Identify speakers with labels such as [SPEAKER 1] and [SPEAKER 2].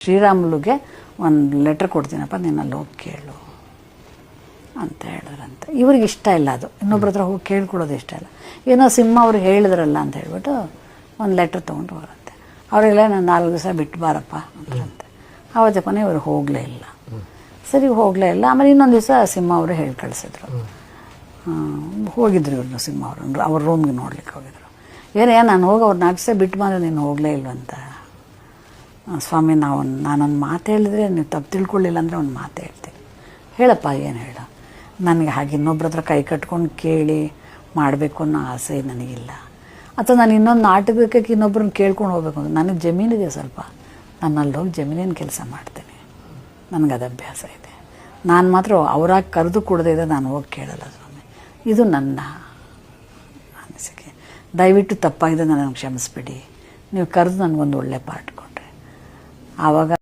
[SPEAKER 1] ಶ್ರೀರಾಮುಲುಗೆ ಒಂದು ಲೆಟ್ರ್ ಕೊಡ್ತೀನಪ್ಪ, ನೀನು ಅಲ್ಲಿ ಹೋಗಿ ಕೇಳು ಅಂತ ಹೇಳಿದ್ರಂತೆ. ಇವ್ರಿಗೆ ಇಷ್ಟ ಇಲ್ಲ ಅದು, ಇನ್ನೊಬ್ರ ಹತ್ರ ಹೋಗಿ ಕೇಳ್ಕೊಡೋದು ಇಷ್ಟ ಇಲ್ಲ. ಏನೋ ಸಿಂಹ ಅವ್ರಿಗೆ ಹೇಳಿದ್ರಲ್ಲ ಅಂತ ಹೇಳ್ಬಿಟ್ಟು ಒಂದು ಲೆಟ್ರ್ ತೊಗೊಂಡು ಹೋಗ್ರಂತೆ. ಅವರೆಲ್ಲ ನಾನು 4 ದಿವಸ ಬಿಟ್ಟು ಬಾರಪ್ಪ ಅಂತಂತೆ. ಆವತ್ತೆ ಕೊನೆ ಇವರು ಹೋಗಲೇ ಇಲ್ಲ. ಸರಿ ಹೋಗಲೇ ಇಲ್ಲ. ಆಮೇಲೆ ಇನ್ನೊಂದು ದಿವಸ ಸಿಂಹ ಅವರು ಹೇಳಿ ಕಳಿಸಿದ್ರು. ಹೋಗಿದ್ರು ಇವ್ರನ್ನ ಸಿಂಹ ಅವರು ಅವ್ರ ರೂಮ್ಗೆ ನೋಡ್ಲಿಕ್ಕೆ ಹೋಗಿದ್ರು. ಏನೇ ನಾನು ಹೋಗಿ ಅವ್ರು 4 ದಿವಸ ಬಿಟ್ಟು ಬಂದರೆ ನೀನು ಹೋಗಲೇ ಇಲ್ವಂತ. ಸ್ವಾಮಿ ನಾನೊಂದು ಮಾತು ಹೇಳಿದ್ರೆ ನೀವು ತಪ್ಪು ತಿಳ್ಕೊಳ್ಳಿಲ್ಲ ಅಂದರೆ ಒಂದು ಮಾತು ಹೇಳ್ತೀನಿ, ಹೇಳಪ್ಪ ಏನು ಹೇಳ. ನನಗೆ ಹಾಗೆ ಇನ್ನೊಬ್ರ ಹತ್ರ ಕೈ ಕಟ್ಕೊಂಡು ಕೇಳಿ ಮಾಡಬೇಕು ಅನ್ನೋ ಆಸೆ ನನಗಿಲ್ಲ. ಅಥವಾ ನಾನು ಇನ್ನೊಂದು ನಾಟಕಕ್ಕೆ ಇನ್ನೊಬ್ರನ್ನ ಕೇಳ್ಕೊಂಡು ಹೋಗ್ಬೇಕು ಅಂತ. ನನಗೆ ಜಮೀನಿದೆ ಸ್ವಲ್ಪ, ನಾನು ಅಲ್ಲಿ ಹೋಗಿ ಜಮೀನಿನ ಕೆಲಸ ಮಾಡ್ತೀನಿ, ನನಗದು ಅಭ್ಯಾಸ ಇದೆ. ನಾನು ಮಾತ್ರ ಅವರಾಗಿ ಕರೆದು ಕೊಡದೇ ಇದೆ ನಾನು ಹೋಗಿ ಕೇಳಲ್ಲ ಸ್ವಾಮಿ. ಇದು ನನ್ನ ಅನಿಸಿಕೆ. ದಯವಿಟ್ಟು ತಪ್ಪಾಗಿದೆ, ನನಗೆ ಕ್ಷಮಿಸ್ಬಿಡಿ. ನೀವು ಕರೆದು ನನಗೊಂದು ಒಳ್ಳೆ ಪಾಠ ಕೊಟ್ಟರೆ. ಆವಾಗ